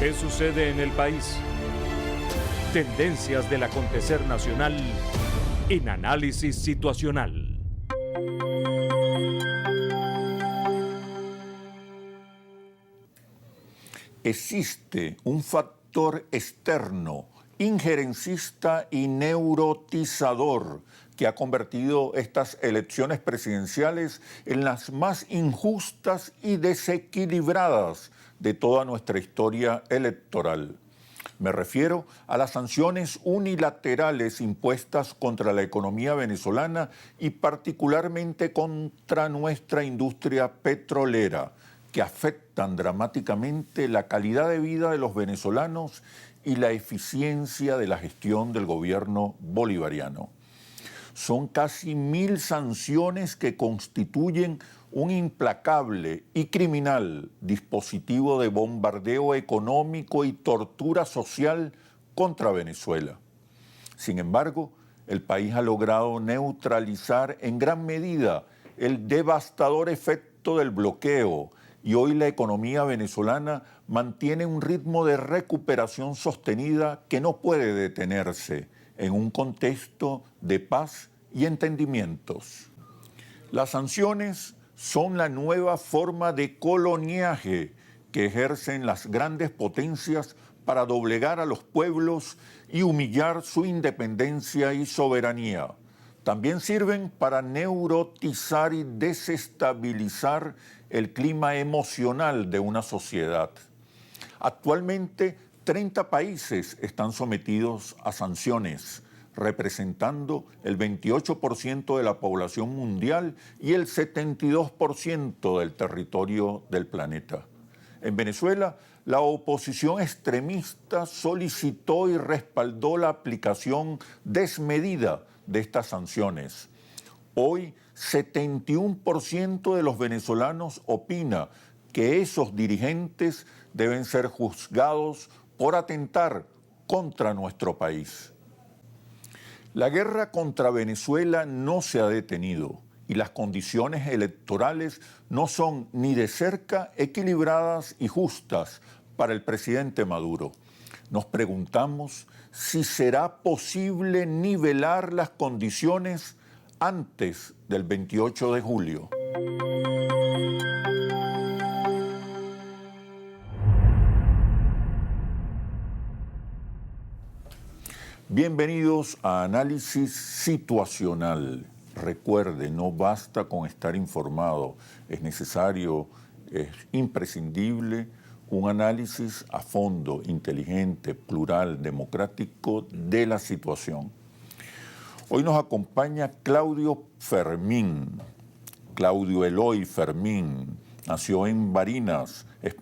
¿Qué sucede en el país? Tendencias del acontecer nacional en Análisis Situacional. Existe un factor externo, injerencista y neurotizador que ha convertido estas elecciones presidenciales en las más injustas y desequilibradas de toda nuestra historia electoral. Me refiero a las sanciones unilaterales impuestas contra la economía venezolana y particularmente contra nuestra industria petrolera, que afectan dramáticamente la calidad de vida de los venezolanos y la eficiencia de la gestión del gobierno bolivariano. Son casi 1000 sanciones que constituyen un implacable y criminal dispositivo de bombardeo económico y tortura social contra Venezuela. Sin embargo, el país ha logrado neutralizar en gran medida el devastador efecto del bloqueo y hoy la economía venezolana mantiene un ritmo de recuperación sostenida que no puede detenerse en un contexto de paz y entendimientos. Las sanciones son la nueva forma de coloniaje que ejercen las grandes potencias para doblegar a los pueblos y humillar su independencia y soberanía. También sirven para neurotizar y desestabilizar el clima emocional de una sociedad. Actualmente, 30 países están sometidos a sanciones, representando el 28% de la población mundial y el 72% del territorio del planeta. En Venezuela, la oposición extremista solicitó y respaldó la aplicación desmedida de estas sanciones. Hoy, 71% de los venezolanos opina que esos dirigentes deben ser juzgados por atentar contra nuestro país. La guerra contra Venezuela no se ha detenido y las condiciones electorales no son ni de cerca equilibradas y justas para el presidente Maduro. Nos preguntamos si será posible nivelar las condiciones antes del 28 de julio. Bienvenidos a Análisis Situacional. Recuerde, no basta con estar informado, es necesario, es imprescindible un análisis a fondo, inteligente, plural, democrático de la situación. Hoy nos acompaña Claudio Fermín. Claudio Eloy Fermín nació en Barinas, es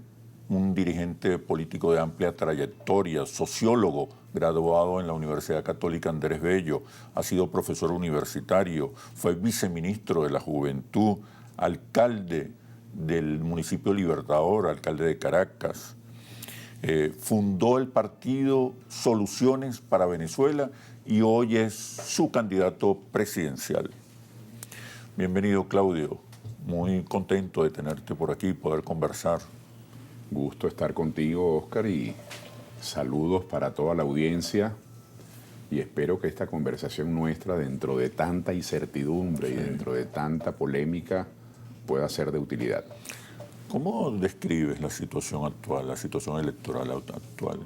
un dirigente político de amplia trayectoria, sociólogo, graduado en la Universidad Católica Andrés Bello, ha sido profesor universitario, fue viceministro de la Juventud, alcalde del municipio Libertador, alcalde de Caracas. Fundó el partido Soluciones para Venezuela y hoy es su candidato presidencial. Bienvenido, Claudio. Muy contento de tenerte por aquí y poder conversar. Gusto estar contigo, Oscar, y saludos para toda la audiencia. Y espero que esta conversación nuestra, dentro de tanta incertidumbre y dentro de tanta polémica, pueda ser de utilidad. ¿Cómo describes la situación actual, la situación electoral actual?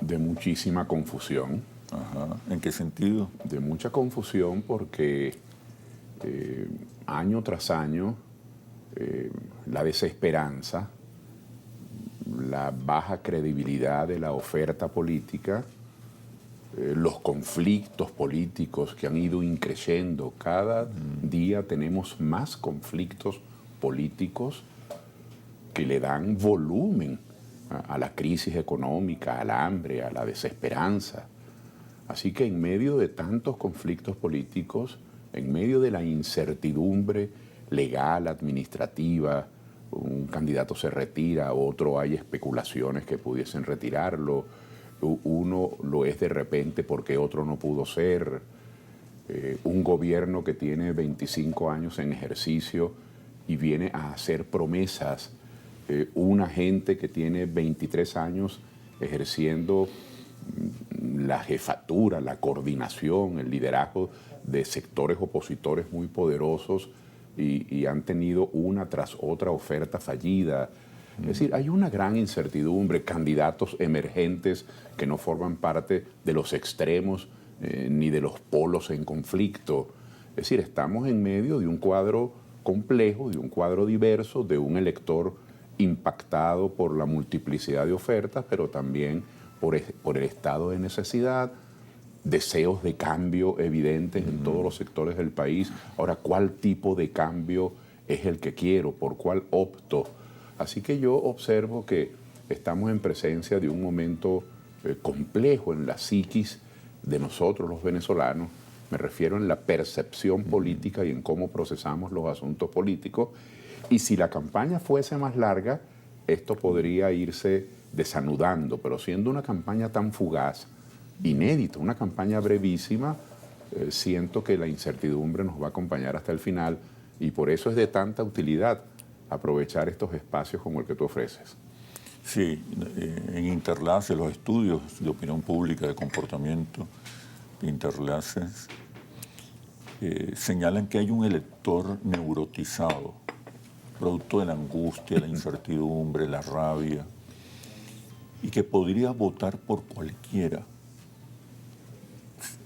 De muchísima confusión. Ajá. ¿En qué sentido? De mucha confusión porque año tras año la desesperanza, la baja credibilidad de la oferta política, los conflictos políticos que han ido increciendo. Cada día tenemos más conflictos políticos que le dan volumen a la crisis económica, al hambre, a la desesperanza. Así que en medio de tantos conflictos políticos, en medio de la incertidumbre legal, administrativa, un candidato se retira, otro hay especulaciones que pudiesen retirarlo, uno lo es de repente porque otro no pudo ser, un gobierno que tiene 25 años en ejercicio y viene a hacer promesas una gente que tiene 23 años ejerciendo la jefatura, la coordinación, el liderazgo de sectores opositores muy poderosos y han tenido una tras otra oferta fallida. Es decir, hay una gran incertidumbre, candidatos emergentes que no forman parte de los extremos ni de los polos en conflicto. Es decir, estamos en medio de un cuadro complejo, de un cuadro diverso, de un elector impactado por la multiplicidad de ofertas, pero también por el estado de necesidad, deseos de cambio evidentes en todos los sectores del país. Ahora, ¿cuál tipo de cambio es el que quiero? ¿Por cuál opto? Así que yo observo que estamos en presencia de un momento complejo en la psiquis de nosotros los venezolanos. Me refiero en la percepción política y en cómo procesamos los asuntos políticos. Y si la campaña fuese más larga, esto podría irse desanudando, pero siendo una campaña tan fugaz, inédita, una campaña brevísima, siento que la incertidumbre nos va a acompañar hasta el final y por eso es de tanta utilidad aprovechar estos espacios como el que tú ofreces. Sí, en Interlace, los estudios de opinión pública, de comportamiento, Interlaces, señalan que hay un elector neurotizado, producto de la angustia, la incertidumbre, la rabia, y que podría votar por cualquiera.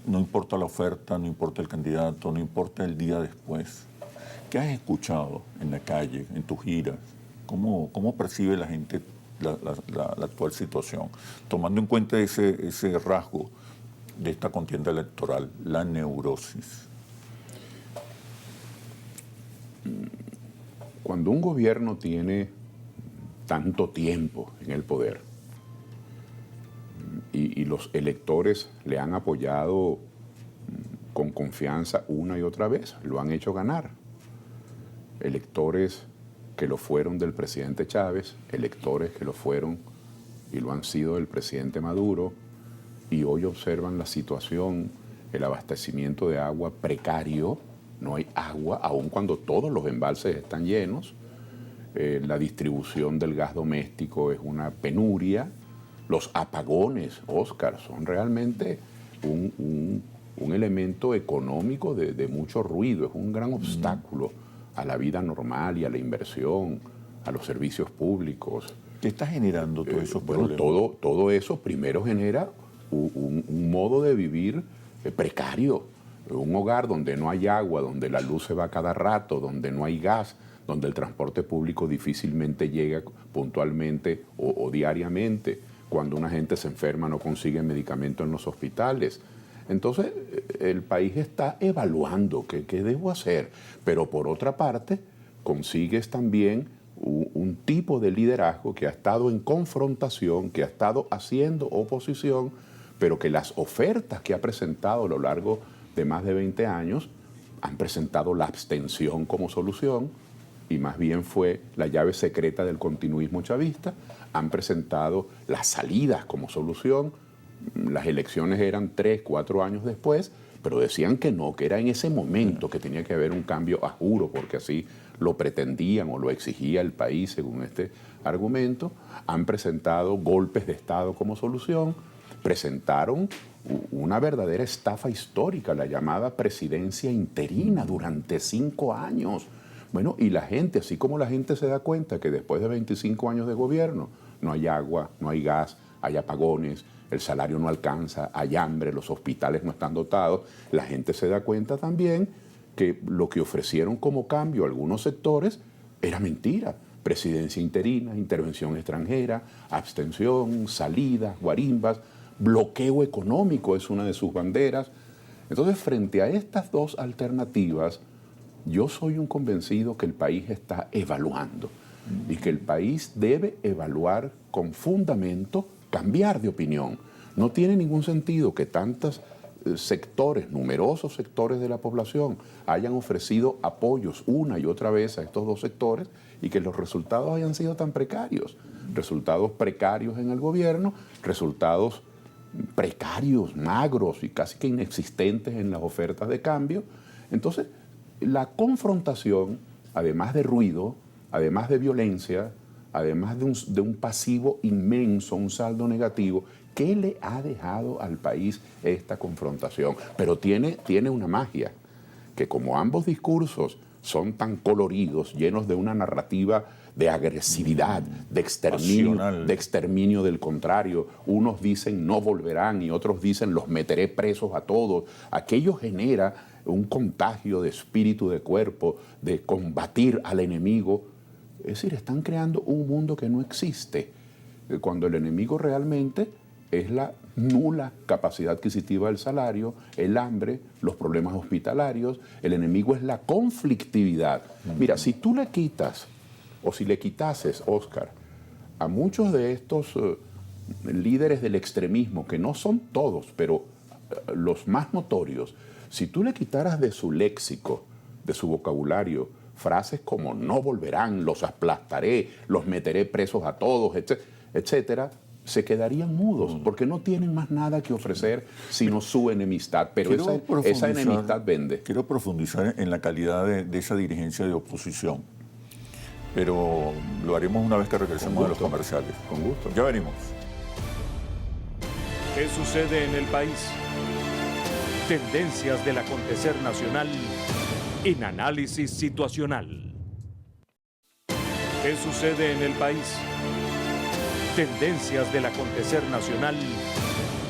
No importa la oferta, no importa el candidato, no importa el día después. ¿Qué has escuchado en la calle, en tus giras? ¿Cómo percibe la gente la actual situación? Tomando en cuenta ese rasgo de esta contienda electoral, la neurosis. Cuando un gobierno tiene tanto tiempo en el poder y los electores le han apoyado con confianza una y otra vez, lo han hecho ganar. Electores que lo fueron del presidente Chávez, electores que lo fueron y lo han sido del presidente Maduro, y hoy observan la situación, el abastecimiento de agua precario, no hay agua, aun cuando todos los embalses están llenos, la distribución del gas doméstico es una penuria, los apagones, Oscar, son realmente un elemento económico de mucho ruido, es un gran obstáculo a la vida normal y a la inversión, a los servicios públicos. ¿Qué está generando todo eso? Bueno, todo eso primero genera un modo de vivir precario, un hogar donde no hay agua, donde la luz se va cada rato, donde no hay gas, donde el transporte público difícilmente llega puntualmente o diariamente, cuando una gente se enferma no consigue medicamento en los hospitales. Entonces, el país está evaluando qué debo hacer, pero por otra parte, consigues también un tipo de liderazgo que ha estado en confrontación, que ha estado haciendo oposición, pero que las ofertas que ha presentado a lo largo de más de 20 años han presentado la abstención como solución y más bien fue la llave secreta del continuismo chavista, han presentado las salidas como solución. Las elecciones eran 3, 4 años después, pero decían que no, que era en ese momento que tenía que haber un cambio a juro, porque así lo pretendían o lo exigía el país según este argumento. Han presentado golpes de Estado como solución, presentaron una verdadera estafa histórica, la llamada presidencia interina durante 5 años. Bueno, y la gente, así como la gente se da cuenta que después de 25 años de gobierno no hay agua, no hay gas, hay apagones, el salario no alcanza, hay hambre, los hospitales no están dotados, la gente se da cuenta también que lo que ofrecieron como cambio a algunos sectores era mentira. Presidencia interina, intervención extranjera, abstención, salidas, guarimbas, bloqueo económico es una de sus banderas. Entonces, frente a estas dos alternativas, yo soy un convencido que el país está evaluando y que el país debe evaluar con fundamento, cambiar de opinión. No tiene ningún sentido que tantos sectores, numerosos sectores de la población hayan ofrecido apoyos una y otra vez a estos dos sectores y que los resultados hayan sido tan precarios. Resultados precarios en el gobierno, resultados precarios, magros y casi que inexistentes en las ofertas de cambio. Entonces, la confrontación, además de ruido, además de violencia, además de un pasivo inmenso, un saldo negativo, ¿qué le ha dejado al país esta confrontación? Pero tiene una magia, que como ambos discursos son tan coloridos, llenos de una narrativa de agresividad, de exterminio del contrario. Unos dicen no volverán y otros dicen los meteré presos a todos. Aquello genera un contagio de espíritu, de cuerpo, de combatir al enemigo. Es decir, están creando un mundo que no existe, cuando el enemigo realmente es la nula capacidad adquisitiva del salario, el hambre, los problemas hospitalarios. El enemigo es la conflictividad. Mira, si tú le quitas, o si le quitases, Oscar, a muchos de estos líderes del extremismo, que no son todos, pero los más notorios, si tú le quitaras de su léxico, de su vocabulario, frases como no volverán, los aplastaré, los meteré presos a todos, etcétera, se quedarían mudos, porque no tienen más nada que ofrecer sino su enemistad. Pero esa enemistad vende. Quiero profundizar en la calidad de esa dirigencia de oposición, pero lo haremos una vez que regresemos de los comerciales. Con gusto. Ya venimos. ¿Qué sucede en el país? Tendencias del acontecer nacional en Análisis Situacional. ¿Qué sucede en el país? Tendencias del acontecer nacional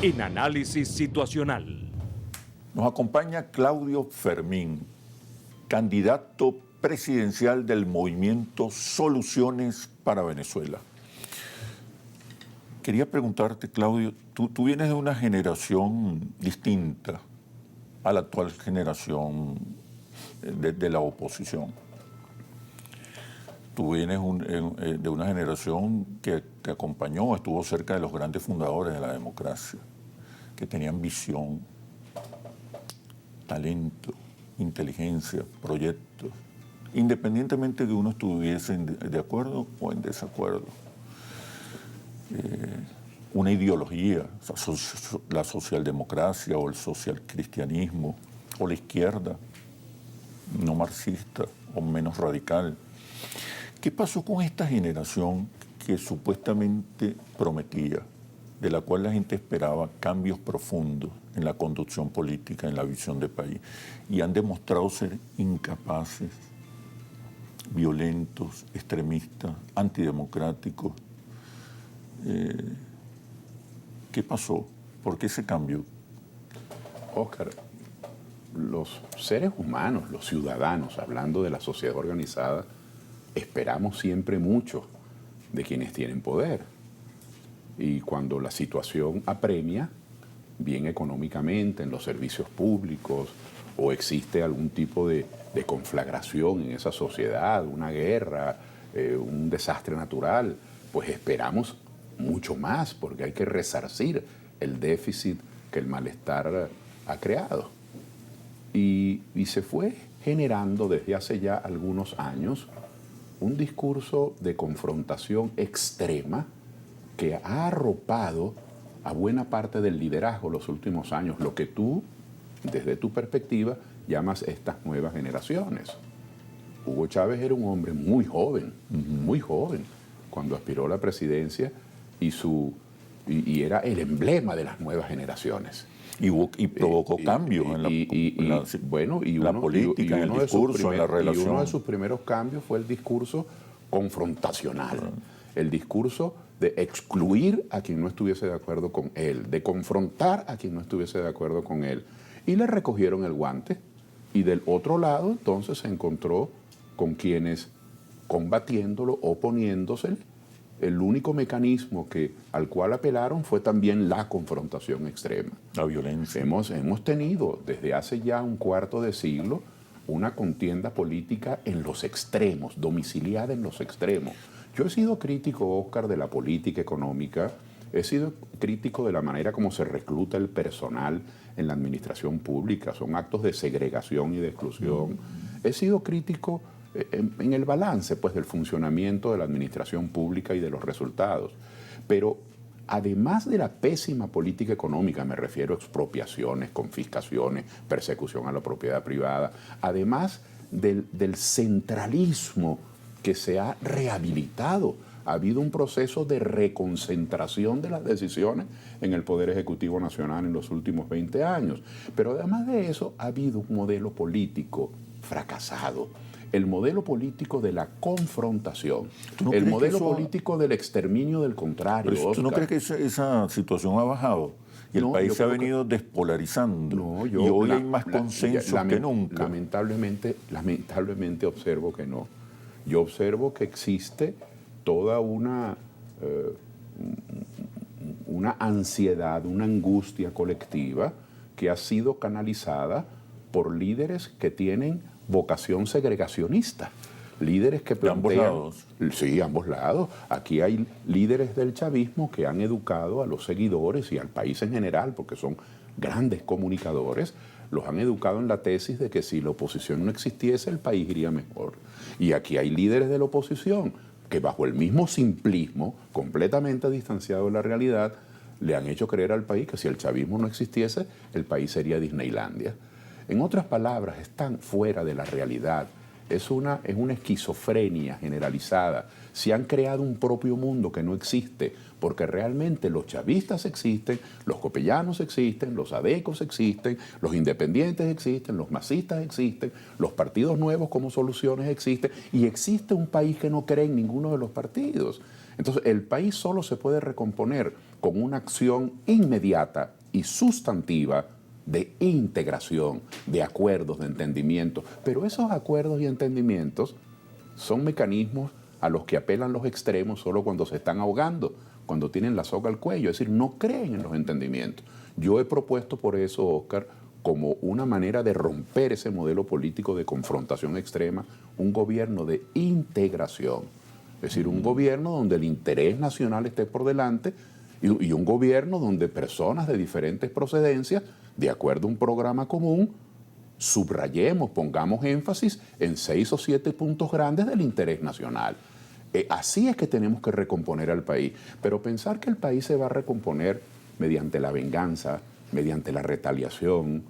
en Análisis Situacional. Nos acompaña Claudio Fermín, candidato presidencial del movimiento Soluciones para Venezuela. Quería preguntarte, Claudio, tú vienes de una generación distinta a la actual generación de la oposición. Tú vienes de una generación que acompañó, estuvo cerca de los grandes fundadores de la democracia, que tenían visión, talento, inteligencia, proyectos, independientemente de que uno estuviese de acuerdo o en desacuerdo. Una ideología, la socialdemocracia o el socialcristianismo, o la izquierda, no marxista o menos radical. ¿Qué pasó con esta generación que supuestamente prometía, de la cual la gente esperaba cambios profundos en la conducción política, en la visión de país, y han demostrado ser incapaces, violentos, extremistas, antidemocráticos? ¿Qué pasó? ¿Por qué ese cambio? Oscar, los seres humanos, los ciudadanos, hablando de la sociedad organizada, esperamos siempre mucho de quienes tienen poder. Y cuando la situación apremia, bien económicamente, en los servicios públicos, o existe algún tipo de conflagración en esa sociedad, una guerra, un desastre natural, pues esperamos mucho más, porque hay que resarcir el déficit que el malestar ha creado. Y se fue generando desde hace ya algunos años un discurso de confrontación extrema que ha arropado a buena parte del liderazgo los últimos años, lo que tú, desde tu perspectiva, llamas estas nuevas generaciones. Hugo Chávez era un hombre muy joven, cuando aspiró a la presidencia y era el emblema de las nuevas generaciones. Y provocó cambios en la política, en el discurso, en la relación. Y uno de sus primeros cambios fue el discurso confrontacional, el discurso de excluir a quien no estuviese de acuerdo con él, de confrontar a quien no estuviese de acuerdo con él. Y le recogieron el guante, y del otro lado entonces se encontró con quienes, combatiéndolo, oponiéndosele. El único mecanismo al cual apelaron fue también la confrontación extrema. La violencia. Hemos tenido desde hace ya un cuarto de siglo una contienda política en los extremos, domiciliada en los extremos. Yo he sido crítico, Oscar, de la política económica, he sido crítico de la manera como se recluta el personal en la administración pública, son actos de segregación y de exclusión. He sido crítico en el balance, pues, del funcionamiento de la administración pública y de los resultados. Pero además de la pésima política económica, me refiero a expropiaciones, confiscaciones, persecución a la propiedad privada, además del centralismo que se ha rehabilitado Ha habido un proceso de reconcentración de las decisiones en el Poder Ejecutivo Nacional en los últimos 20 años. Pero además de eso, ha habido un modelo político fracasado. El modelo político de la confrontación, el modelo político del exterminio del contrario. Pero ¿tú no crees que esa situación ha bajado? Y el país se ha venido despolarizando. Y hoy hay más consenso que nunca. Lamentablemente observo que no. Yo observo que existe toda una ansiedad, una angustia colectiva que ha sido canalizada por líderes que tienen vocación segregacionista. Líderes que plantean... ¿De ambos lados? Sí, ambos lados. Aquí hay líderes del chavismo que han educado a los seguidores y al país en general, porque son grandes comunicadores, los han educado en la tesis de que si la oposición no existiese, el país iría mejor. Y aquí hay líderes de la oposición que bajo el mismo simplismo, completamente distanciado de la realidad, le han hecho creer al país que si el chavismo no existiese, el país sería Disneylandia. En otras palabras, están fuera de la realidad. Es una esquizofrenia generalizada. Se han creado un propio mundo que no existe, porque realmente los chavistas existen, los copellanos existen, los adecos existen, los independientes existen, los masistas existen, los partidos nuevos como soluciones existen, y existe un país que no cree en ninguno de los partidos. Entonces, el país solo se puede recomponer con una acción inmediata y sustantiva de integración, de acuerdos, de entendimiento. Pero esos acuerdos y entendimientos son mecanismos a los que apelan los extremos solo cuando se están ahogando, cuando tienen la soga al cuello, es decir, no creen en los entendimientos. Yo he propuesto por eso, Oscar, como una manera de romper ese modelo político de confrontación extrema, un gobierno de integración. Es decir, un gobierno donde el interés nacional esté por delante y un gobierno donde personas de diferentes procedencias, de acuerdo a un programa común, subrayemos, pongamos énfasis en 6 o 7 puntos grandes del interés nacional. Así es que tenemos que recomponer al país. Pero pensar que el país se va a recomponer mediante la venganza, mediante la retaliación,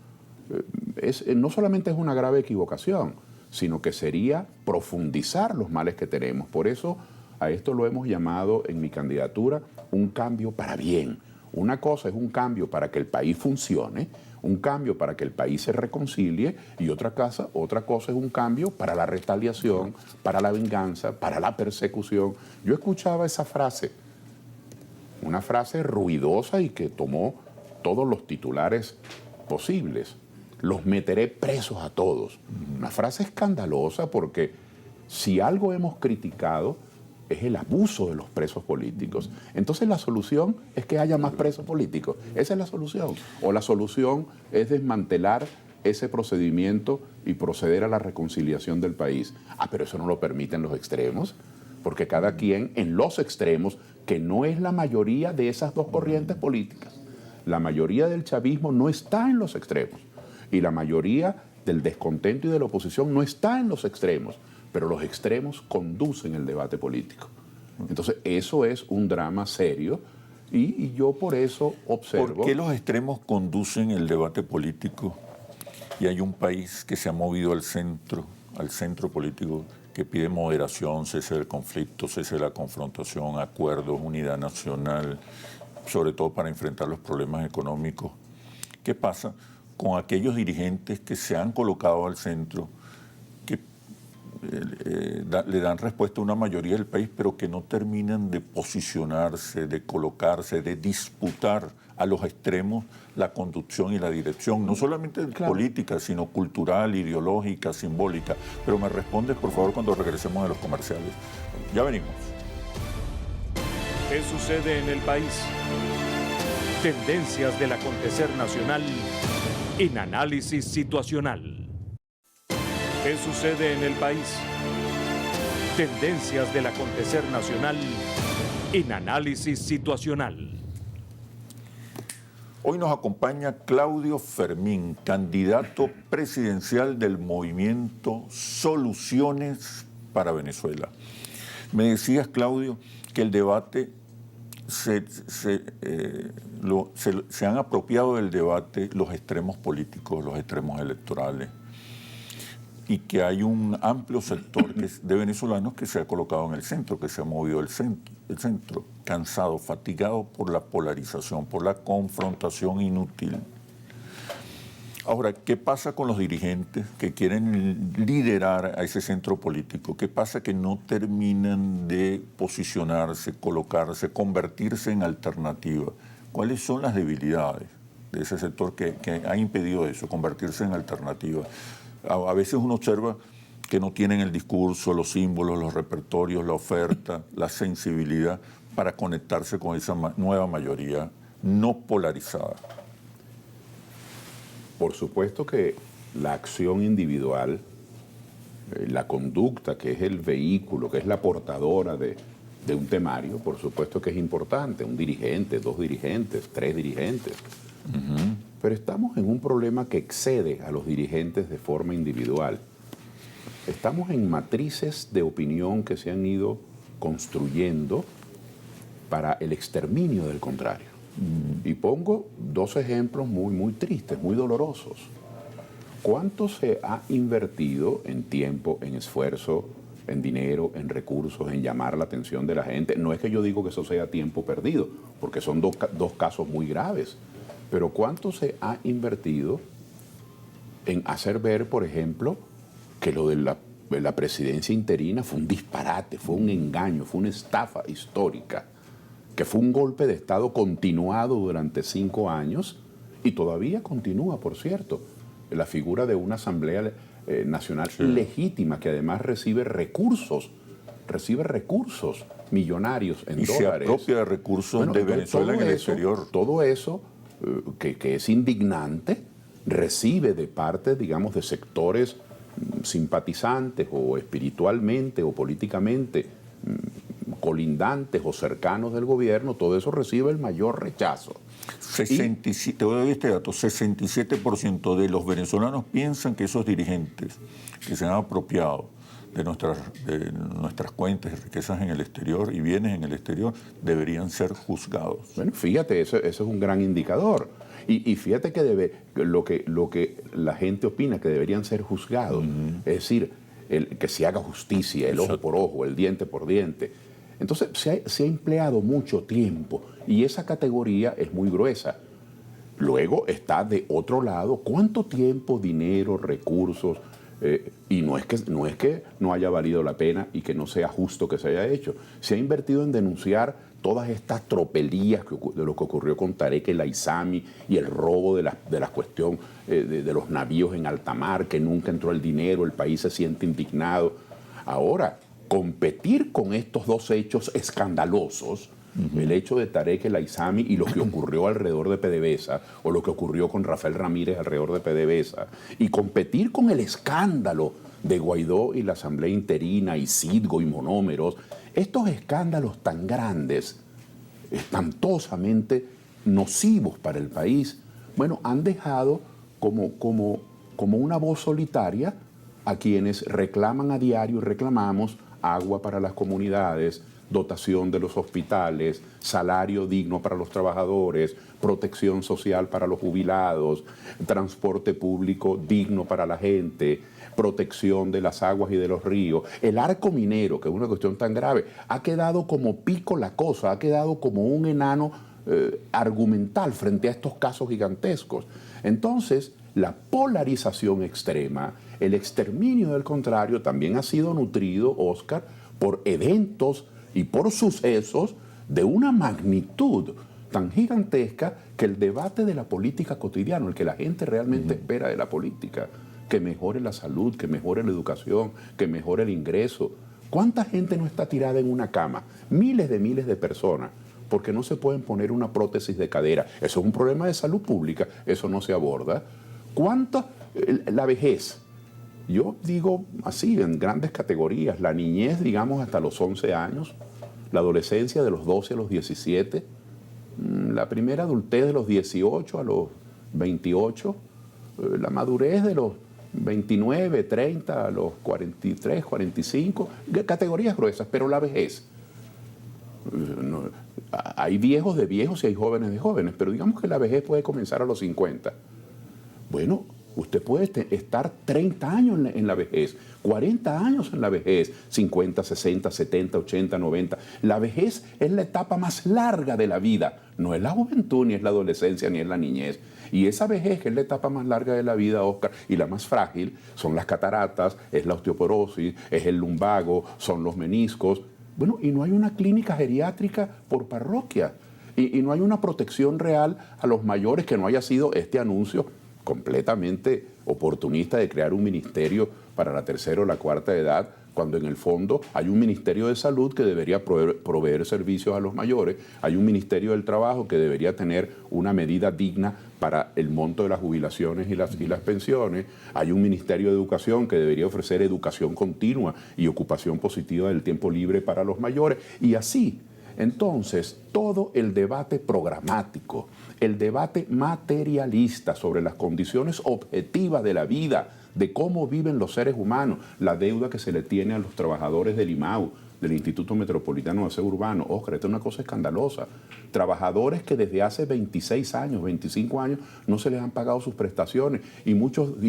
no solamente es una grave equivocación, sino que sería profundizar los males que tenemos. Por eso a esto lo hemos llamado en mi candidatura un cambio para bien. Una cosa es un cambio para que el país funcione, un cambio para que el país se reconcilie, y otra cosa es un cambio para la retaliación, para la venganza, para la persecución. Yo escuchaba esa frase, una frase ruidosa y que tomó todos los titulares posibles. Los meteré presos a todos. Una frase escandalosa porque si algo hemos criticado es el abuso de los presos políticos. Entonces la solución es que haya más presos políticos. Esa es la solución. O la solución es desmantelar ese procedimiento y proceder a la reconciliación del país. Pero eso no lo permiten los extremos, porque cada quien en los extremos, que no es la mayoría de esas dos corrientes políticas, la mayoría del chavismo no está en los extremos y la mayoría del descontento y de la oposición no está en los extremos, pero los extremos conducen el debate político. Entonces, eso es un drama serio y yo por eso observo... ¿Por qué los extremos conducen el debate político y hay un país que se ha movido al centro político, que pide moderación, cese del conflicto, cese de la confrontación, acuerdos, unidad nacional, sobre todo para enfrentar los problemas económicos? ¿Qué pasa con aquellos dirigentes que se han colocado al centro, que le dan respuesta a una mayoría del país, pero que no terminan de posicionarse, de colocarse, de disputar a los extremos la conducción y la dirección, no solamente política, sino cultural, ideológica, simbólica? Pero me respondes, por favor, cuando regresemos a los comerciales. Ya venimos. ¿Qué sucede en el país? Tendencias del acontecer nacional en Análisis Situacional. ¿Qué sucede en el país? Tendencias del acontecer nacional en Análisis Situacional. Hoy nos acompaña Claudio Fermín, candidato presidencial del movimiento Soluciones para Venezuela. Me decías, Claudio, que el debate se han apropiado del debate los extremos políticos, los extremos electorales. y que hay un amplio sector de venezolanos que se ha colocado en el centro, que se ha movido el centro, cansado, fatigado por la polarización, por la confrontación inútil. Ahora, ¿qué pasa con los dirigentes que quieren liderar a ese centro político? ¿Qué pasa que no terminan de posicionarse, colocarse, convertirse en alternativa? ¿Cuáles son las debilidades de ese sector que ha impedido eso, convertirse en alternativa? A veces uno observa que no tienen el discurso, los símbolos, los repertorios, la oferta, la sensibilidad para conectarse con esa nueva mayoría no polarizada. Por supuesto que la acción individual, la conducta, que es el vehículo, que es la portadora de un temario, por supuesto que es importante. Un dirigente, 2 dirigentes, 3 dirigentes. Pero estamos en un problema que excede a los dirigentes de forma individual. Estamos en matrices de opinión que se han ido construyendo para el exterminio del contrario. Y pongo 2 ejemplos muy tristes, muy dolorosos. ¿Cuánto se ha invertido en tiempo, en esfuerzo, en dinero, en recursos, en llamar la atención de la gente? No es que yo digo que eso sea tiempo perdido, porque son dos casos muy graves. Pero ¿cuánto se ha invertido en hacer ver, por ejemplo, que lo de la presidencia interina fue un disparate, fue un engaño, fue una estafa histórica, que fue un golpe de Estado continuado durante 5 años y todavía continúa, por cierto, la figura de una Asamblea Nacional legítima que además recibe recursos millonarios en dólares. Y se apropia de recursos de Venezuela en el exterior. Todo eso, que es indignante, recibe de parte, digamos, de sectores simpatizantes o espiritualmente o políticamente colindantes o cercanos del gobierno, todo eso recibe el mayor rechazo. Te voy a dar este dato, 67% de los venezolanos piensan que esos dirigentes que se han apropiado de nuestras cuentas y riquezas en el exterior y bienes en el exterior deberían ser juzgados. Bueno, fíjate, eso es un gran indicador. Y fíjate que lo que la gente opina que deberían ser juzgados, es decir, que se haga justicia, el ojo por ojo, el diente por diente. Entonces se ha empleado mucho tiempo y esa categoría es muy gruesa. Luego está de otro lado, ¿cuánto tiempo, dinero, recursos? Y no es que no haya valido la pena y que no sea justo que se haya hecho. Se ha invertido en denunciar todas estas tropelías de lo que ocurrió con Tarek El Aissami y el robo de la cuestión de los navíos en alta mar, que nunca entró el dinero, el país se siente indignado. Ahora, competir con estos 2 hechos escandalosos, el hecho de Tarek El Aissami y lo que ocurrió alrededor de PDVSA, o lo que ocurrió con Rafael Ramírez alrededor de PDVSA, y competir con el escándalo de Guaidó y la Asamblea Interina, y Citgo y Monómeros, estos escándalos tan grandes, espantosamente nocivos para el país, bueno, han dejado como una voz solitaria a quienes reclaman a diario y reclamamos agua para las comunidades, dotación de los hospitales, salario digno para los trabajadores, protección social para los jubilados, transporte público digno para la gente, protección de las aguas y de los ríos. El arco minero, que es una cuestión tan grave, ha quedado como pico la cosa, ha quedado como un enano argumental frente a estos casos gigantescos. Entonces, la polarización extrema, el exterminio del contrario, también ha sido nutrido, Oscar, por eventos y por sucesos de una magnitud tan gigantesca que el debate de la política cotidiana, el que la gente realmente espera de la política, que mejore la salud, que mejore la educación, que mejore el ingreso. ¿Cuánta gente no está tirada en una cama? Miles de personas, porque no se pueden poner una prótesis de cadera. Eso es un problema de salud pública, eso no se aborda. ¿Cuánta? La vejez. Yo digo así, en grandes categorías, la niñez, digamos, hasta los 11 años, la adolescencia de los 12 a los 17, la primera adultez de los 18 a los 28, la madurez de los 29, 30, a los 43, 45, categorías gruesas, pero la vejez. Hay viejos de viejos y hay jóvenes de jóvenes, pero digamos que la vejez puede comenzar a los 50. Bueno, Usted puede estar 30 años en la vejez, 40 años en la vejez, 50, 60, 70, 80, 90. La vejez es la etapa más larga de la vida. No es la juventud, ni es la adolescencia, ni es la niñez. Y esa vejez, que es la etapa más larga de la vida, Oscar, y la más frágil, son las cataratas, es la osteoporosis, es el lumbago, son los meniscos. Bueno, y no hay una clínica geriátrica por parroquia. Y no hay una protección real a los mayores, que no haya sido este anuncio completamente oportunista de crear un ministerio para la tercera o la cuarta edad, cuando en el fondo hay un Ministerio de Salud que debería proveer servicios a los mayores, hay un Ministerio del Trabajo que debería tener una medida digna para el monto de las jubilaciones y las pensiones, hay un Ministerio de Educación que debería ofrecer educación continua y ocupación positiva del tiempo libre para los mayores, y así. Entonces, todo el debate programático, el debate materialista sobre las condiciones objetivas de la vida, de cómo viven los seres humanos, la deuda que se le tiene a los trabajadores del IMAU, del Instituto Metropolitano de Aseo Urbano. Oscar, esto es una cosa escandalosa. Trabajadores que desde hace 26 años, 25 años, no se les han pagado sus prestaciones y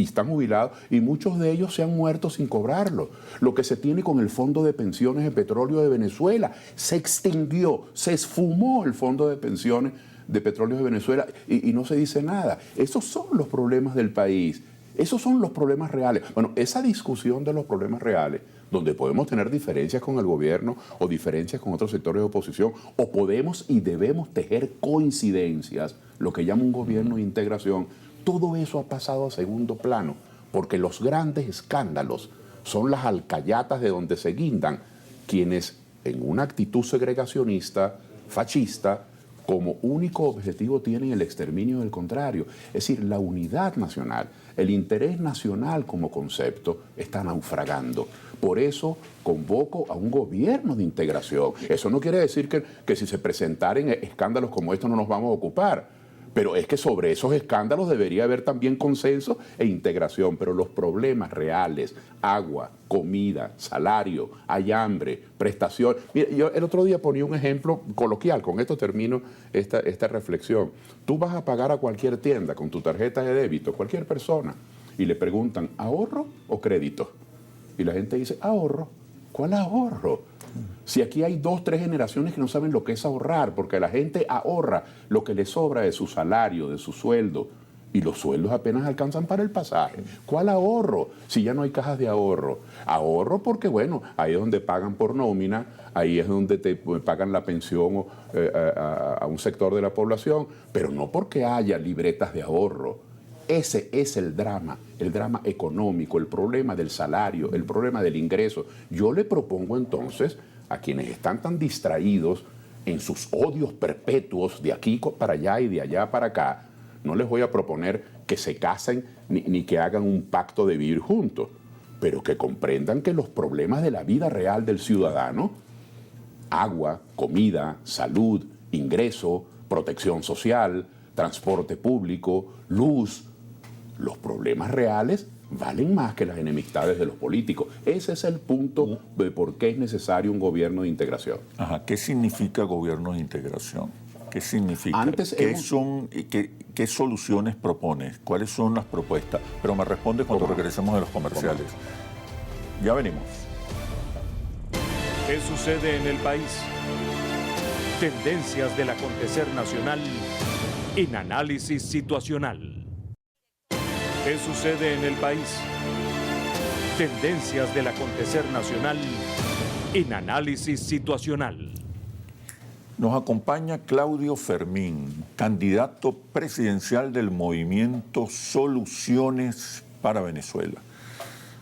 están jubilados, y muchos de ellos se han muerto sin cobrarlo. Lo que se tiene con el Fondo de Pensiones de Petróleo de Venezuela, se extinguió, se esfumó el Fondo de Pensiones de Petróleo de Venezuela y no se dice nada. Esos son los problemas del país. Esos son los problemas reales. Bueno, esa discusión de los problemas reales, donde podemos tener diferencias con el gobierno o diferencias con otros sectores de oposición, o podemos y debemos tejer coincidencias, lo que llama un gobierno de integración, todo eso ha pasado a segundo plano, porque los grandes escándalos son las alcayatas de donde se guindan quienes, en una actitud segregacionista, fascista, como único objetivo tienen el exterminio del contrario. Es decir, la unidad nacional, el interés nacional como concepto está naufragando. Por eso convoco a un gobierno de integración. Eso no quiere decir que si se presentaran escándalos como estos no nos vamos a ocupar. Pero es que sobre esos escándalos debería haber también consenso e integración. Pero los problemas reales, agua, comida, salario, hay hambre, prestación. Mira, yo el otro día ponía un ejemplo coloquial, con esto termino esta reflexión. Tú vas a pagar a cualquier tienda con tu tarjeta de débito, cualquier persona, y le preguntan, ¿ahorro o crédito? Y la gente dice, ahorro. ¿Cuál ahorro? Si aquí hay 2, 3 generaciones que no saben lo que es ahorrar, porque la gente ahorra lo que le sobra de su salario, de su sueldo, y los sueldos apenas alcanzan para el pasaje. ¿Cuál ahorro? Si ya no hay cajas de ahorro. Ahorro porque, bueno, ahí es donde pagan por nómina, ahí es donde te pagan la pensión a un sector de la población, pero no porque haya libretas de ahorro. Ese es el drama económico, el problema del salario, el problema del ingreso. Yo le propongo entonces a quienes están tan distraídos en sus odios perpetuos de aquí para allá y de allá para acá, no les voy a proponer que se casen ni que hagan un pacto de vivir juntos, pero que comprendan que los problemas de la vida real del ciudadano, agua, comida, salud, ingreso, protección social, transporte público, luz, los problemas reales valen más que las enemistades de los políticos. Ese es el punto de por qué es necesario un gobierno de integración. Ajá. ¿Qué significa gobierno de integración? ¿Qué significa? Antes ¿Qué soluciones propones? ¿Cuáles son las propuestas? Pero me responde cuando regresemos de los comerciales. Ya venimos. ¿Qué sucede en el país? Tendencias del acontecer nacional en análisis situacional. ¿Qué sucede en el país? Tendencias del acontecer nacional en análisis situacional. Nos acompaña Claudio Fermín, candidato presidencial del movimiento Soluciones para Venezuela.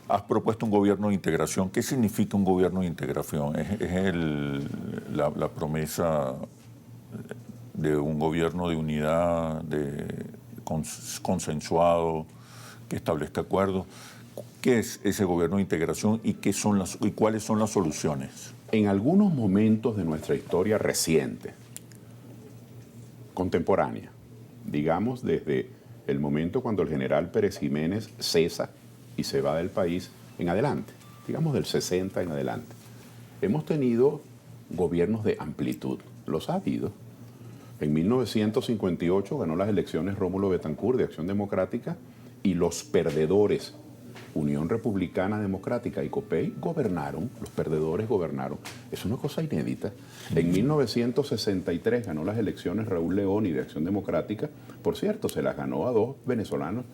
Has propuesto un gobierno de integración. ¿Qué significa un gobierno de integración? ¿Es la promesa de un gobierno de unidad, consensuado, que establezca acuerdos? ¿Qué es ese gobierno de integración y cuáles son las soluciones? En algunos momentos de nuestra historia reciente, contemporánea, digamos desde el momento cuando el general Pérez Jiménez cesa y se va del país en adelante, digamos del 60 en adelante, hemos tenido gobiernos de amplitud, los ha habido. En 1958 ganó las elecciones Rómulo Betancourt de Acción Democrática y los perdedores, Unión Republicana Democrática y COPEI, gobernaron, los perdedores gobernaron. Es una cosa inédita. En 1963 ganó las elecciones Raúl Leoni de Acción Democrática. Por cierto, se las ganó a dos venezolanos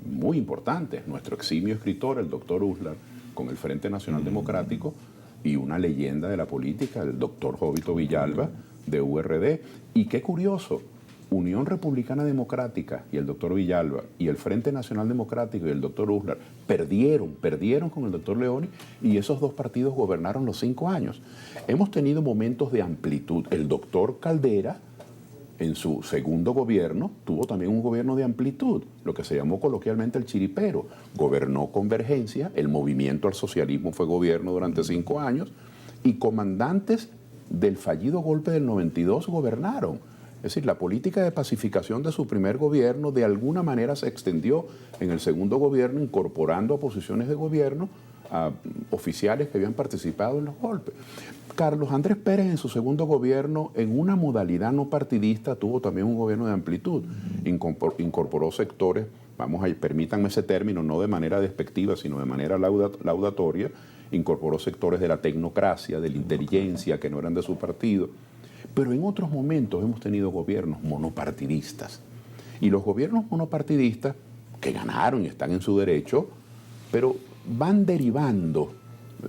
muy importantes. Nuestro eximio escritor, el doctor Uslar, con el Frente Nacional Democrático, y una leyenda de la política, el doctor Jovito Villalba, de URD. Y qué curioso, Unión Republicana Democrática y el doctor Villalba y el Frente Nacional Democrático y el doctor Uslar perdieron con el doctor Leoni, y esos dos partidos gobernaron los 5 años. Hemos tenido momentos de amplitud. El doctor Caldera, en su segundo gobierno, tuvo también un gobierno de amplitud, lo que se llamó coloquialmente el chiripero. Gobernó Convergencia, el movimiento al socialismo fue gobierno durante 5 años, y comandantes del fallido golpe del 92 gobernaron. Es decir, la política de pacificación de su primer gobierno de alguna manera se extendió en el segundo gobierno, incorporando a posiciones de gobierno a oficiales que habían participado en los golpes. Carlos Andrés Pérez, en su segundo gobierno, en una modalidad no partidista, tuvo también un gobierno de amplitud. Incorporó sectores, permítanme ese término, no de manera despectiva, sino de manera laudatoria, incorporó sectores de la tecnocracia, de la inteligencia, que no eran de su partido. Pero en otros momentos hemos tenido gobiernos monopartidistas. Y los gobiernos monopartidistas, que ganaron y están en su derecho, pero van derivando,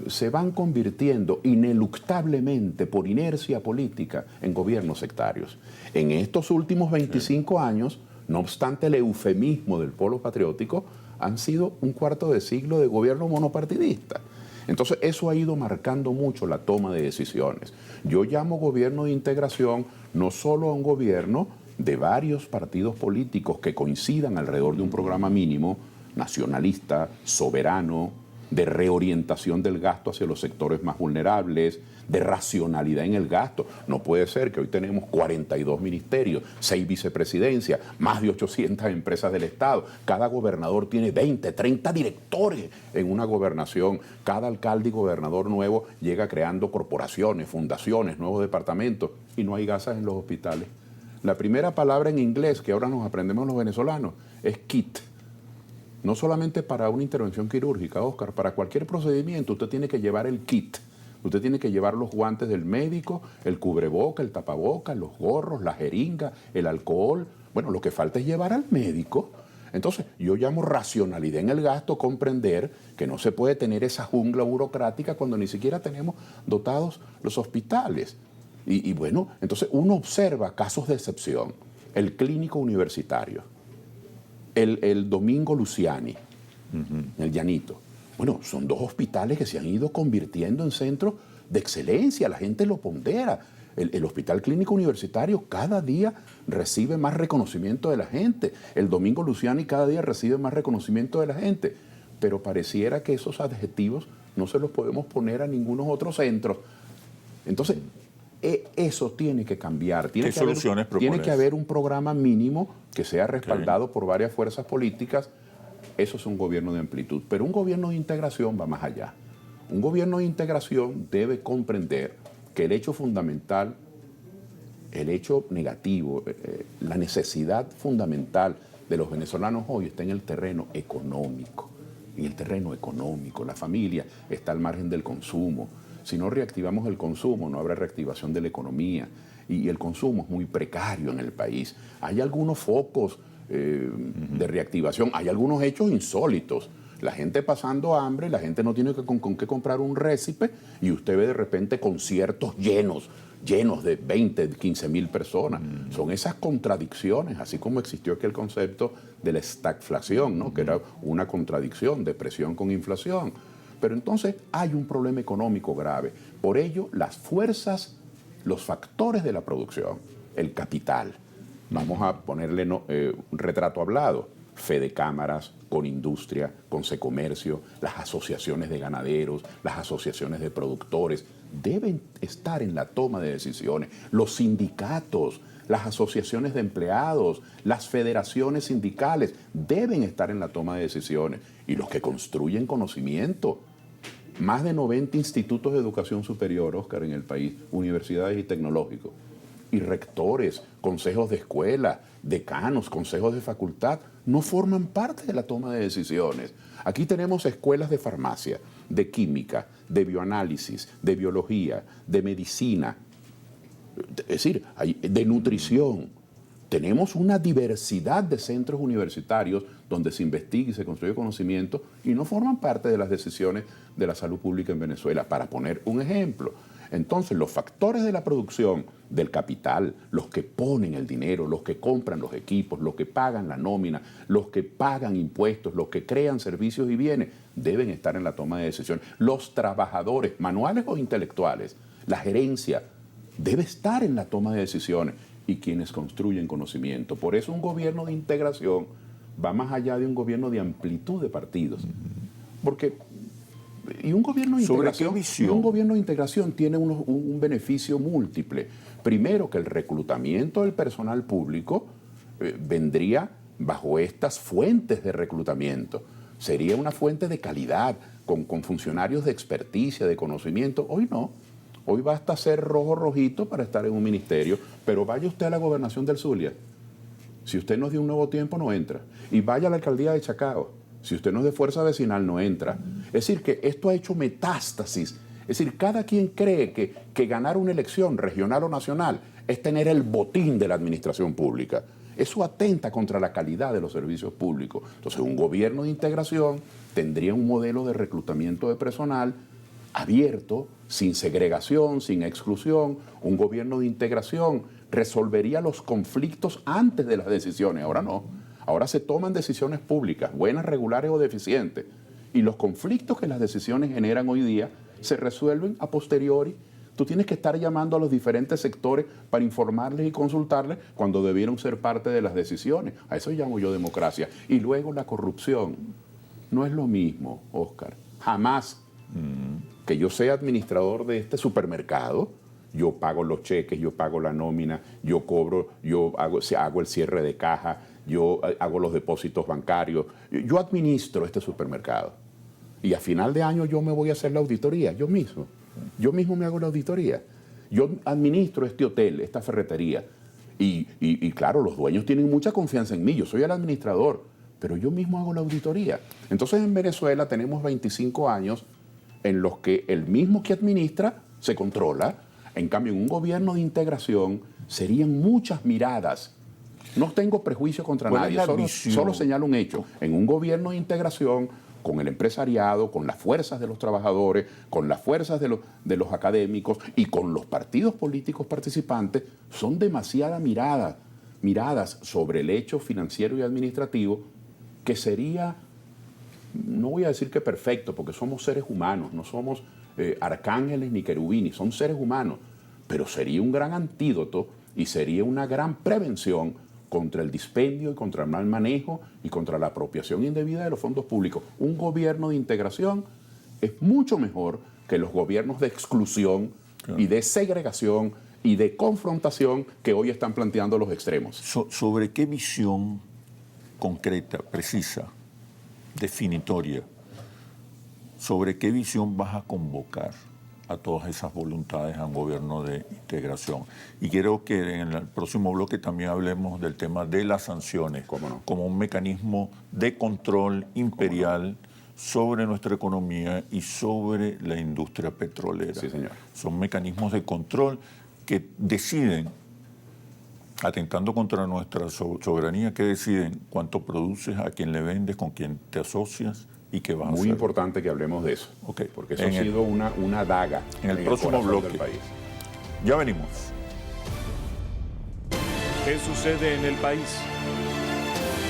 se van convirtiendo ineluctablemente por inercia política en gobiernos sectarios. En estos últimos 25 años, no obstante el eufemismo del polo patriótico, han sido un cuarto de siglo de gobierno monopartidista. Entonces eso ha ido marcando mucho la toma de decisiones. Yo llamo gobierno de integración no solo a un gobierno de varios partidos políticos que coincidan alrededor de un programa mínimo, nacionalista, soberano, de reorientación del gasto hacia los sectores más vulnerables, de racionalidad en el gasto. No puede ser que hoy tenemos 42 ministerios, 6 vicepresidencias, más de 800 empresas del Estado. Cada gobernador tiene 20, 30 directores en una gobernación. Cada alcalde y gobernador nuevo llega creando corporaciones, fundaciones, nuevos departamentos, y no hay gasas en los hospitales. La primera palabra en inglés que ahora nos aprendemos los venezolanos es kit. No solamente para una intervención quirúrgica, Oscar, para cualquier procedimiento usted tiene que llevar el kit. Usted tiene que llevar los guantes del médico, el cubreboca, el tapaboca, los gorros, la jeringa, el alcohol. Bueno, lo que falta es llevar al médico. Entonces, yo llamo racionalidad en el gasto, comprender que no se puede tener esa jungla burocrática cuando ni siquiera tenemos dotados los hospitales. Y bueno, entonces uno observa casos de excepción. El clínico universitario, el Domingo Luciani, el Llanito. Bueno, son dos hospitales que se han ido convirtiendo en centros de excelencia, la gente lo pondera. El Hospital Clínico Universitario cada día recibe más reconocimiento de la gente. El Domingo Luciani cada día recibe más reconocimiento de la gente. Pero pareciera que esos adjetivos no se los podemos poner a ningunos otros centros. Entonces, eso tiene que cambiar. Tiene que haber un programa mínimo que sea respaldado por varias fuerzas políticas. Eso es un gobierno de amplitud. Pero un gobierno de integración va más allá. Un gobierno de integración debe comprender que el hecho fundamental, el hecho negativo, la necesidad fundamental de los venezolanos hoy está en el terreno económico. En el terreno económico. La familia está al margen del consumo. Si no reactivamos el consumo, no habrá reactivación de la economía. Y el consumo es muy precario en el país. Hay algunos focos de reactivación, hay algunos hechos insólitos. La gente pasando hambre, la gente no tiene con qué comprar un récipe, y usted ve de repente conciertos llenos de 20, 15 mil personas. Son esas contradicciones, así como existió aquel concepto de la estagflación, ¿no? Que era una contradicción, depresión con inflación. Pero entonces hay un problema económico grave. Por ello, las fuerzas, los factores de la producción, el capital, vamos a ponerle un retrato hablado, Fedecámaras, con industria, con Secomercio, las asociaciones de ganaderos, las asociaciones de productores, deben estar en la toma de decisiones. Los sindicatos, las asociaciones de empleados, las federaciones sindicales deben estar en la toma de decisiones. Y los que construyen conocimiento. Más de 90 institutos de educación superior, Oscar, en el país, universidades y tecnológicos. y rectores, consejos de escuela, decanos, consejos de facultad, no forman parte de la toma de decisiones. Aquí tenemos escuelas de farmacia, de química, de bioanálisis, de biología, de medicina, es decir, de nutrición. Tenemos una diversidad de centros universitarios donde se investiga y se construye conocimiento y no forman parte de las decisiones de la salud pública en Venezuela, para poner un ejemplo. Entonces, los factores de la producción, del capital, los que ponen el dinero, los que compran los equipos, los que pagan la nómina, los que pagan impuestos, los que crean servicios y bienes, deben estar en la toma de decisiones. Los trabajadores, manuales o intelectuales, la gerencia, debe estar en la toma de decisiones, y quienes construyen conocimiento. Por eso un gobierno de integración va más allá de un gobierno de amplitud de partidos. Porque un gobierno de integración tiene un beneficio múltiple. Primero, que el reclutamiento del personal público vendría bajo estas fuentes de reclutamiento. Sería una fuente de calidad, con funcionarios de experticia, de conocimiento. Hoy no. Hoy basta ser rojo rojito para estar en un ministerio, pero vaya usted a la gobernación del Zulia. Si usted no es de Un Nuevo Tiempo, no entra. Y vaya a la alcaldía de Chacao. Si usted no es de Fuerza Vecinal, no entra. Es decir, que esto ha hecho metástasis. Es decir, cada quien cree que ganar una elección regional o nacional es tener el botín de la administración pública. Eso atenta contra la calidad de los servicios públicos. Entonces, un gobierno de integración tendría un modelo de reclutamiento de personal abierto, sin segregación, sin exclusión. Un gobierno de integración resolvería los conflictos antes de las decisiones. Ahora no. Ahora se toman decisiones públicas, buenas, regulares o deficientes. Y los conflictos que las decisiones generan hoy día se resuelven a posteriori. Tú tienes que estar llamando a los diferentes sectores para informarles y consultarles cuando debieron ser parte de las decisiones. A eso llamo yo democracia. Y luego la corrupción. No es lo mismo, Óscar. Jamás que yo sea administrador de este supermercado, yo pago los cheques, yo pago la nómina, yo cobro, yo hago el cierre de caja, yo hago los depósitos bancarios, yo administro este supermercado. Y a final de año yo me voy a hacer la auditoría, yo mismo me hago la auditoría. Yo administro este hotel, esta ferretería. Y claro, los dueños tienen mucha confianza en mí, yo soy el administrador, pero yo mismo hago la auditoría. Entonces en Venezuela tenemos 25 años en los que el mismo que administra se controla. En cambio, en un gobierno de integración serían muchas miradas. No tengo prejuicio contra nadie, solo señalo un hecho. En un gobierno de integración, con el empresariado, con las fuerzas de los trabajadores, con las fuerzas de los académicos y con los partidos políticos participantes, son demasiadas miradas sobre el hecho financiero y administrativo, que sería, no voy a decir que perfecto, porque somos seres humanos, no somos arcángeles ni querubines, son seres humanos, pero sería un gran antídoto y sería una gran prevención contra el dispendio y contra el mal manejo y contra la apropiación indebida de los fondos públicos. Un gobierno de integración es mucho mejor que los gobiernos de exclusión y de segregación y de confrontación que hoy están planteando los extremos. ¿Sobre qué visión concreta, precisa, definitoria, sobre qué visión vas a convocar a todas esas voluntades a un gobierno de integración? Y quiero que en el próximo bloque también hablemos del tema de las sanciones, como un mecanismo de control imperial sobre nuestra economía y sobre la industria petrolera. Sí, señor. Son mecanismos de control que deciden, atentando contra nuestra soberanía, que deciden cuánto produces, a quién le vendes, con quién te asocias y qué vas a hacer. Muy importante que hablemos de eso, porque eso ha sido una daga en el próximo bloque del país. Ya venimos. ¿Qué sucede en el país?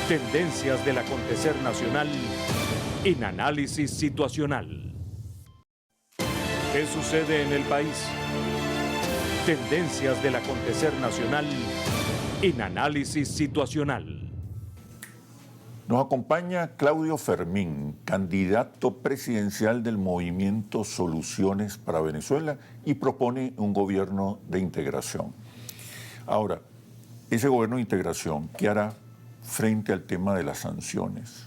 Tendencias del acontecer nacional en Análisis Situacional. ¿Qué sucede en el país? Tendencias del acontecer nacional en Análisis Situacional. Nos acompaña Claudio Fermín, candidato presidencial del movimiento Soluciones para Venezuela, y propone un gobierno de integración. Ahora, ese gobierno de integración, ¿qué hará frente al tema de las sanciones?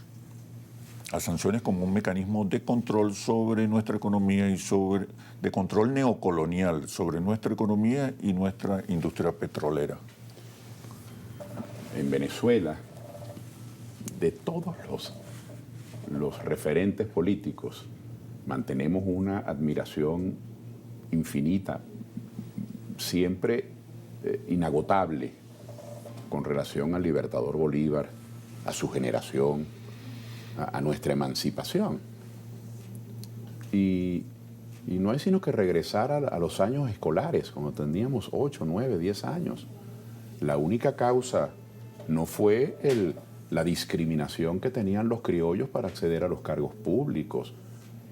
a sanciones como un mecanismo de control sobre nuestra economía y de control neocolonial sobre nuestra economía y nuestra industria petrolera? En Venezuela, de todos los referentes políticos, mantenemos una admiración infinita, siempre inagotable, con relación al Libertador Bolívar, a su generación, a nuestra emancipación. Y no es sino que regresar a los años escolares, cuando teníamos 8, 9, 10 años. La única causa no fue la discriminación que tenían los criollos para acceder a los cargos públicos,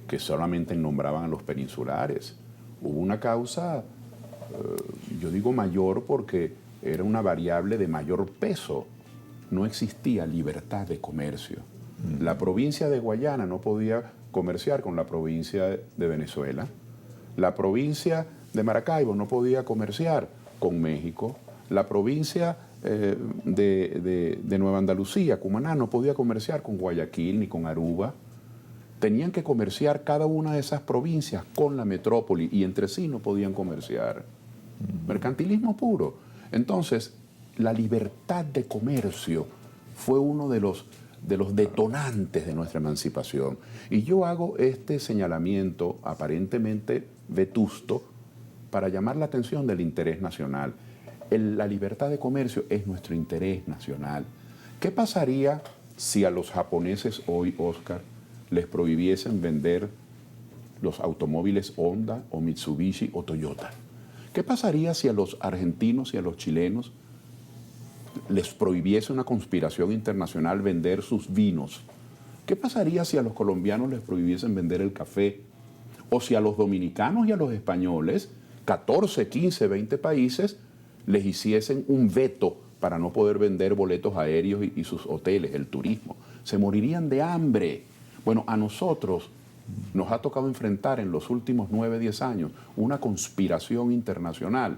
que solamente nombraban a los peninsulares. Hubo una causa, yo digo mayor porque era una variable de mayor peso. No existía libertad de comercio. La provincia de Guayana no podía comerciar con la provincia de Venezuela. La provincia de Maracaibo no podía comerciar con México. La provincia de Nueva Andalucía, Cumaná, no podía comerciar con Guayaquil ni con Aruba. Tenían que comerciar cada una de esas provincias con la metrópoli y entre sí no podían comerciar. Mercantilismo puro. Entonces, la libertad de comercio fue uno de los detonantes de nuestra emancipación. Y yo hago este señalamiento aparentemente vetusto para llamar la atención del interés nacional. La libertad de comercio es nuestro interés nacional. ¿Qué pasaría si a los japoneses hoy, Oscar, les prohibiesen vender los automóviles Honda o Mitsubishi o Toyota? ¿Qué pasaría si a los argentinos y a los chilenos les prohibiese una conspiración internacional vender sus vinos? ¿Qué pasaría si a los colombianos les prohibiesen vender el café? O si a los dominicanos y a los españoles, 14, 15, 20 países, les hiciesen un veto para no poder vender boletos aéreos y sus hoteles, el turismo. Se morirían de hambre. Bueno, a nosotros nos ha tocado enfrentar en los últimos 9, 10 años una conspiración internacional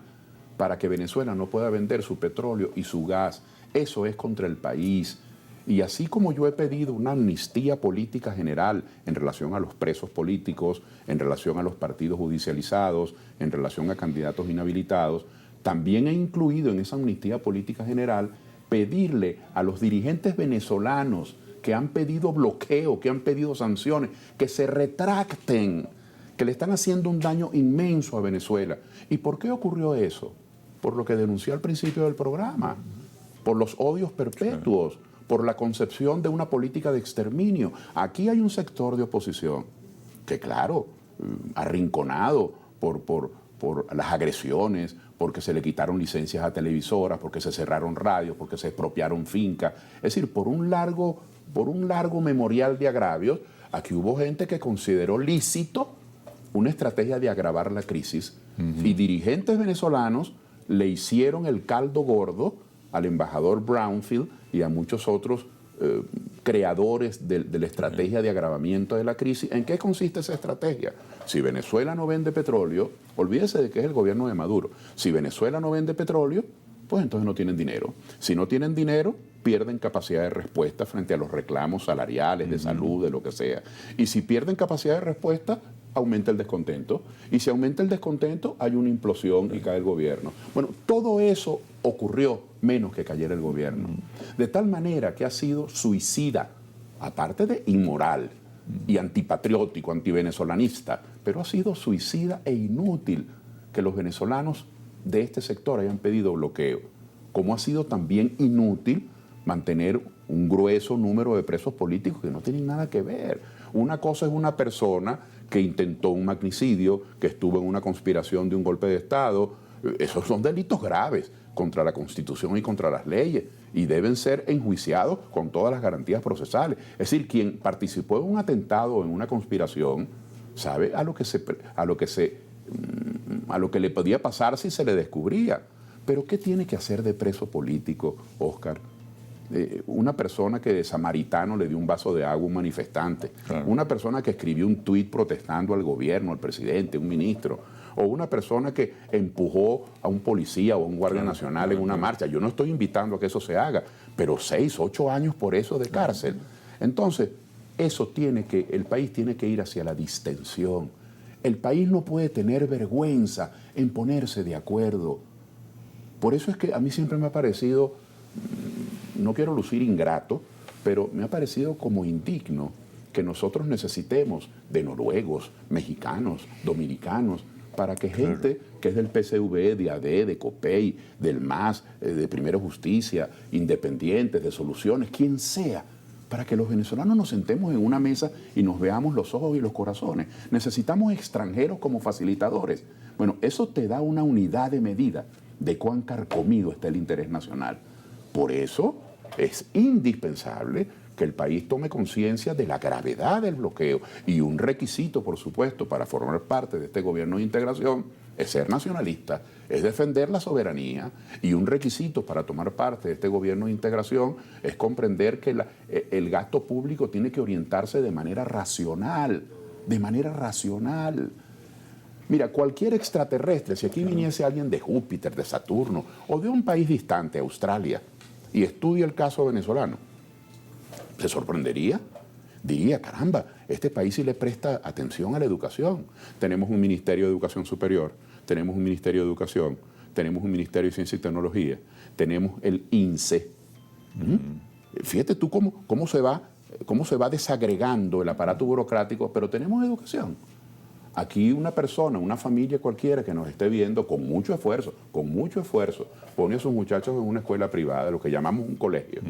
para que Venezuela no pueda vender su petróleo y su gas. Eso es contra el país. Y así como yo he pedido una amnistía política general en relación a los presos políticos, en relación a los partidos judicializados, en relación a candidatos inhabilitados, también he incluido en esa amnistía política general pedirle a los dirigentes venezolanos que han pedido bloqueo, que han pedido sanciones, que se retracten, que le están haciendo un daño inmenso a Venezuela. ¿Y por qué ocurrió eso? Por lo que denuncié al principio del programa, por los odios perpetuos, por la concepción de una política de exterminio. Aquí hay un sector de oposición que, claro, arrinconado por las agresiones, porque se le quitaron licencias a televisoras, porque se cerraron radios, porque se expropiaron fincas. Es decir, por un largo memorial de agravios, aquí hubo gente que consideró lícito una estrategia de agravar la crisis y dirigentes venezolanos le hicieron el caldo gordo al embajador Brownfield y a muchos otros creadores de la estrategia de agravamiento de la crisis. ¿En qué consiste esa estrategia? Si Venezuela no vende petróleo, olvídese de que es el gobierno de Maduro. Si Venezuela no vende petróleo, pues entonces no tienen dinero. Si no tienen dinero, pierden capacidad de respuesta frente a los reclamos salariales, de salud, de lo que sea. Y si pierden capacidad de respuesta, aumenta el descontento. Y si aumenta el descontento, hay una implosión y cae el gobierno. Bueno, todo eso ocurrió menos que cayera el gobierno. De tal manera que ha sido suicida, aparte de inmoral y antipatriótico, antivenezolanista, pero ha sido suicida e inútil que los venezolanos de este sector hayan pedido bloqueo, como ha sido también inútil mantener un grueso número de presos políticos que no tienen nada que ver. Una cosa es una persona que intentó un magnicidio, que estuvo en una conspiración de un golpe de Estado. Esos son delitos graves contra la Constitución y contra las leyes y deben ser enjuiciados con todas las garantías procesales. Es decir, quien participó en un atentado o en una conspiración sabe a lo que le podía pasar si se le descubría. Pero ¿qué tiene que hacer de preso político, Oscar? Una persona que de samaritano le dio un vaso de agua a un manifestante, claro. Una persona que escribió un tuit protestando al gobierno, al presidente, un ministro, o una persona que empujó a un policía o a un guardia nacional en una marcha. Yo no estoy invitando a que eso se haga, pero 6, 8 años por eso de cárcel. Entonces, el país tiene que ir hacia la distensión. El país no puede tener vergüenza en ponerse de acuerdo. Por eso es que a mí siempre me ha parecido, no quiero lucir ingrato, pero me ha parecido como indigno que nosotros necesitemos de noruegos, mexicanos, dominicanos, para que gente que es del PCV, de AD, de COPEI, del MAS, de Primero Justicia, independientes, de Soluciones, quien sea, para que los venezolanos nos sentemos en una mesa y nos veamos los ojos y los corazones. Necesitamos extranjeros como facilitadores. Bueno, eso te da una unidad de medida de cuán carcomido está el interés nacional. Por eso es indispensable que el país tome conciencia de la gravedad del bloqueo. Y un requisito, por supuesto, para formar parte de este gobierno de integración es ser nacionalista, es defender la soberanía. Y un requisito para tomar parte de este gobierno de integración es comprender que el gasto público tiene que orientarse de manera racional, de manera racional. Mira, cualquier extraterrestre, si aquí viniese alguien de Júpiter, de Saturno o de un país distante, Australia, y estudia el caso venezolano, se sorprendería, diría, caramba, este país sí le presta atención a la educación. Tenemos un Ministerio de Educación Superior, tenemos un Ministerio de Educación, tenemos un Ministerio de Ciencia y Tecnología, tenemos el INSE. Fíjate tú cómo se va desagregando el aparato burocrático, pero tenemos educación. Aquí una persona, una familia cualquiera que nos esté viendo con mucho esfuerzo, pone a sus muchachos en una escuela privada, lo que llamamos un colegio.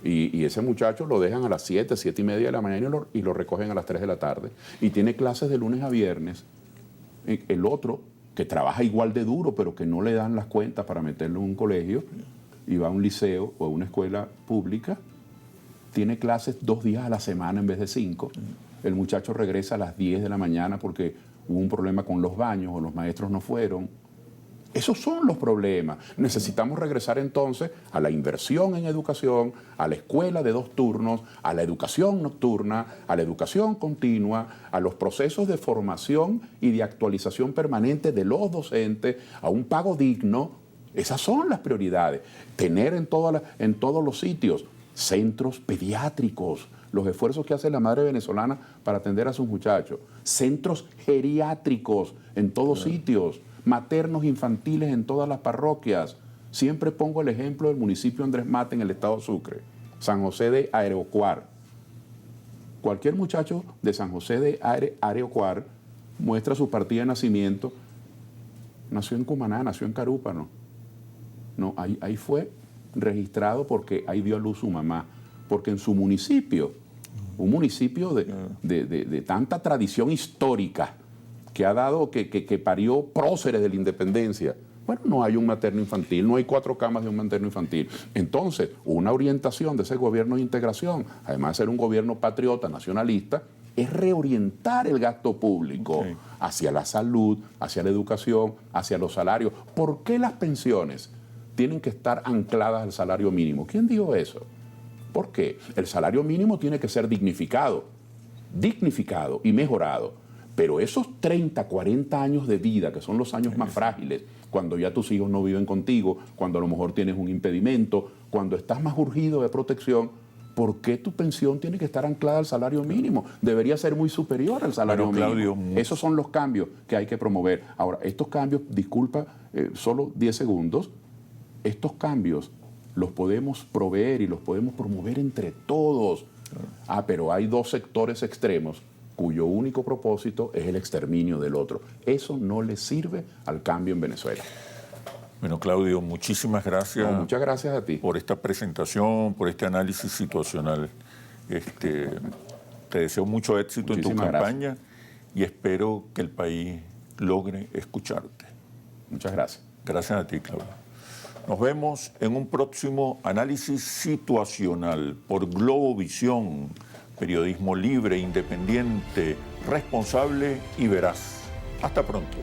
Y ese muchacho lo dejan a las 7, 7 y media de la mañana y lo recogen a las 3 de la tarde. Y tiene clases de lunes a viernes. El otro, que trabaja igual de duro, pero que no le dan las cuentas para meterlo en un colegio, y va a un liceo o a una escuela pública, tiene clases 2 días a la semana en vez de 5. El muchacho regresa a las 10 de la mañana porque hubo un problema con los baños o los maestros no fueron. Esos son los problemas. Necesitamos regresar entonces a la inversión en educación, a la escuela de 2 turnos, a la educación nocturna, a la educación continua, a los procesos de formación y de actualización permanente de los docentes, a un pago digno. Esas son las prioridades. Tener en todos los sitios centros pediátricos, los esfuerzos que hace la madre venezolana para atender a sus muchachos, centros geriátricos en todos sitios, maternos infantiles en todas las parroquias. Siempre pongo el ejemplo del municipio Andrés Mata en el estado Sucre, San José de Areocuar. Cualquier muchacho de San José de Areocuar muestra su partida de nacimiento, nació en Cumaná, nació en Carúpano. No, ahí fue registrado porque ahí dio a luz su mamá, porque en su municipio, un municipio de tanta tradición histórica, que ha dado, que parió próceres de la independencia. Bueno, no hay un materno infantil, no hay 4 camas de un materno infantil. Entonces, una orientación de ese gobierno de integración, además de ser un gobierno patriota, nacionalista, es reorientar el gasto público hacia la salud, hacia la educación, hacia los salarios. ¿Por qué las pensiones tienen que estar ancladas al salario mínimo? ¿Quién dijo eso? ¿Por qué? El salario mínimo tiene que ser dignificado y mejorado. Pero esos 30, 40 años de vida, que son los años más frágiles, cuando ya tus hijos no viven contigo, cuando a lo mejor tienes un impedimento, cuando estás más urgido de protección, ¿por qué tu pensión tiene que estar anclada al salario mínimo? Debería ser muy superior al salario mínimo. Esos son los cambios que hay que promover. Ahora, estos cambios, disculpa, solo 10 segundos, estos cambios los podemos proveer y los podemos promover entre todos. Pero hay 2 sectores extremos cuyo único propósito es el exterminio del otro. Eso no le sirve al cambio en Venezuela. Bueno, Claudio, muchísimas gracias. No, muchas gracias a ti. Por esta presentación, por este análisis situacional. Te deseo mucho éxito en tu campaña y espero que el país logre escucharte. Muchas gracias. Gracias a ti, Claudio. Nos vemos en un próximo análisis situacional por Globovisión. Periodismo libre, independiente, responsable y veraz. Hasta pronto.